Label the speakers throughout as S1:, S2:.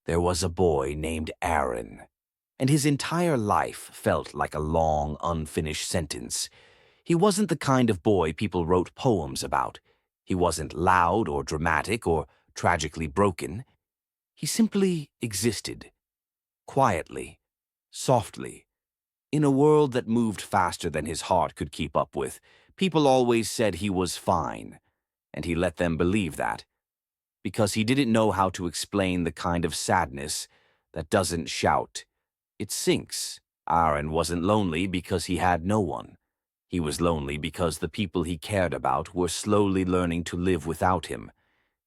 S1: There was a boy named Aaron, and his entire life felt like a long, unfinished sentence. He wasn't the kind of boy people wrote poems about. He wasn't loud or dramatic or tragically broken. He simply existed, quietly, softly. In a world that moved faster than his heart could keep up with, people always said he was fine, and he let them believe that, because he didn't know how to explain the kind of sadness that doesn't shout. It sinks. Aaron wasn't lonely because he had no one. He was lonely because the people he cared about were slowly learning to live without him.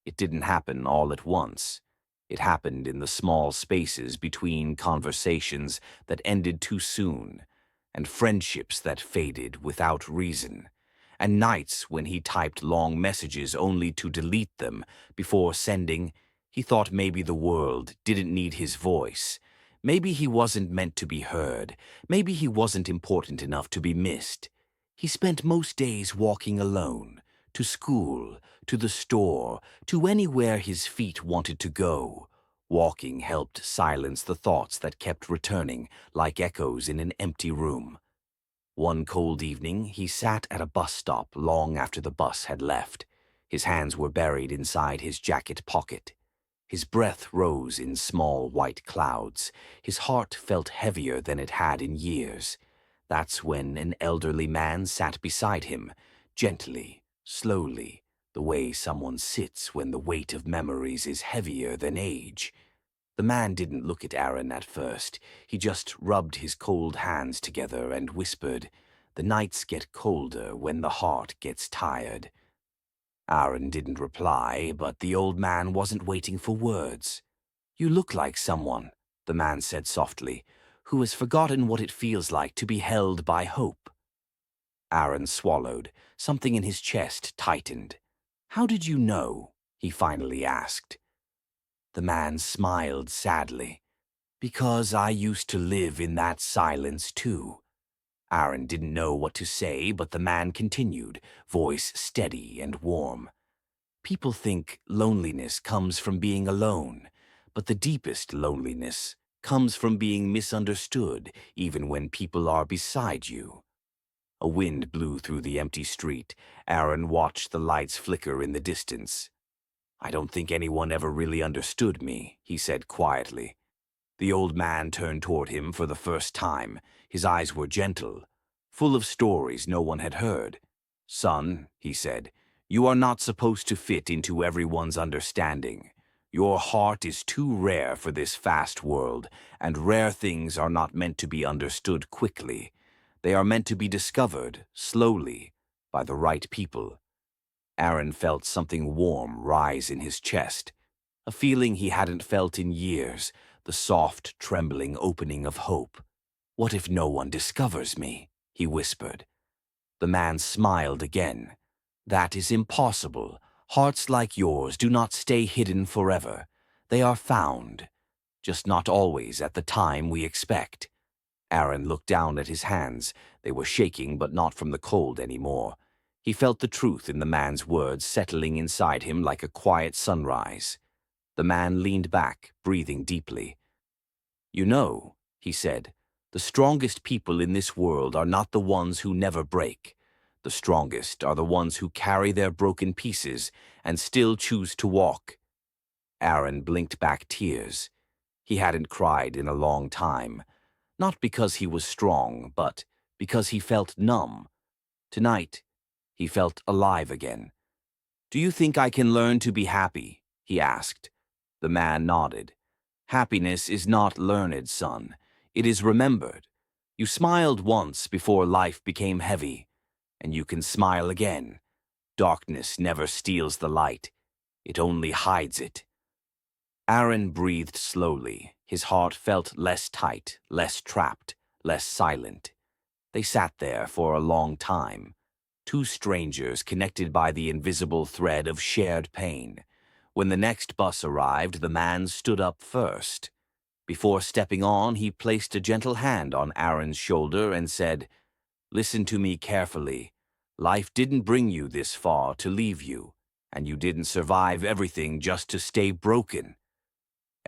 S1: It didn't happen all at once. It happened in the small spaces between conversations that ended too soon, and friendships that faded without reason, and nights when he typed long messages only to delete them before sending. He thought maybe the world didn't need his voice. Maybe he wasn't meant to be heard. Maybe he wasn't important enough to be missed. He spent most days walking alone, to school, to the store, to anywhere his feet wanted to go. Walking helped silence the thoughts that kept returning like echoes in an empty room. One cold evening, he sat at a bus stop long after the bus had left. His hands were buried inside his jacket pocket. His breath rose in small white clouds. His heart felt heavier than it had in years. That's when an elderly man sat beside him, gently, slowly, the way someone sits when the weight of memories is heavier than age. The man didn't look at Aaron at first. He just rubbed his cold hands together and whispered, "The nights get colder when the heart gets tired." Aaron didn't reply, but the old man wasn't waiting for words. "You look like someone," the man said softly, "who has forgotten what it feels like to be held by hope." Aaron swallowed. Something in his chest tightened. "How did you know?" he finally asked. The man smiled sadly. "Because I used to live in that silence too." Aaron didn't know what to say, but the man continued, voice steady and warm. "People think loneliness comes from being alone, but the deepest loneliness comes from being misunderstood even when people are beside you." A wind blew through the empty street. Aaron watched the lights flicker in the distance. "I don't think anyone ever really understood me," he said quietly. The old man turned toward him for the first time. His eyes were gentle, full of stories no one had heard. "Son," he said, "you are not supposed to fit into everyone's understanding. Your heart is too rare for this fast world, and rare things are not meant to be understood quickly. They are meant to be discovered, slowly, by the right people." Aaron felt something warm rise in his chest, a feeling he hadn't felt in years, the soft, trembling opening of hope. "What if no one discovers me?" he whispered. The man smiled again. "That is impossible. Hearts like yours do not stay hidden forever. They are found, just not always at the time we expect." Aaron looked down at his hands. They were shaking, but not from the cold anymore. He felt the truth in the man's words settling inside him like a quiet sunrise. The man leaned back, breathing deeply. "You know," he said, "the strongest people in this world are not the ones who never break. The strongest are the ones who carry their broken pieces and still choose to walk." Aaron blinked back tears. He hadn't cried in a long time. Not because he was strong, but because he felt numb. Tonight, he felt alive again. "Do you think I can learn to be happy?" he asked. The man nodded. "Happiness is not learned, son. It is remembered. You smiled once before life became heavy, and you can smile again. Darkness never steals the light. It only hides it." Aaron breathed slowly. His heart felt less tight, less trapped, less silent. They sat there for a long time. Two strangers connected by the invisible thread of shared pain. When the next bus arrived, the man stood up first. Before stepping on, he placed a gentle hand on Aaron's shoulder and said, "Listen to me carefully. Life didn't bring you this far to leave you, and you didn't survive everything just to stay broken."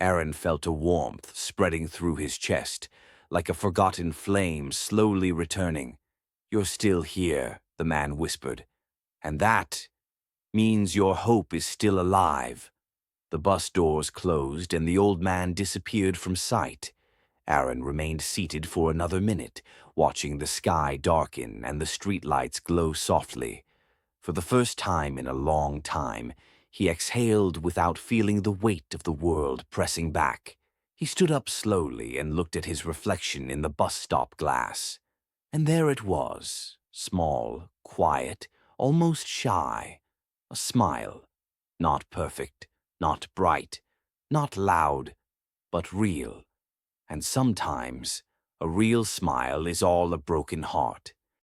S1: Aaron felt a warmth spreading through his chest, like a forgotten flame slowly returning. "You're still here," the man whispered. "And that means your hope is still alive." The bus doors closed and the old man disappeared from sight. Aaron remained seated for another minute, watching the sky darken and the streetlights glow softly. For the first time in a long time, he exhaled without feeling the weight of the world pressing back. He stood up slowly and looked at his reflection in the bus stop glass. And there it was, small, quiet, almost shy. A smile. Not perfect, not bright, not loud, but real. And sometimes, a real smile is all a broken heart.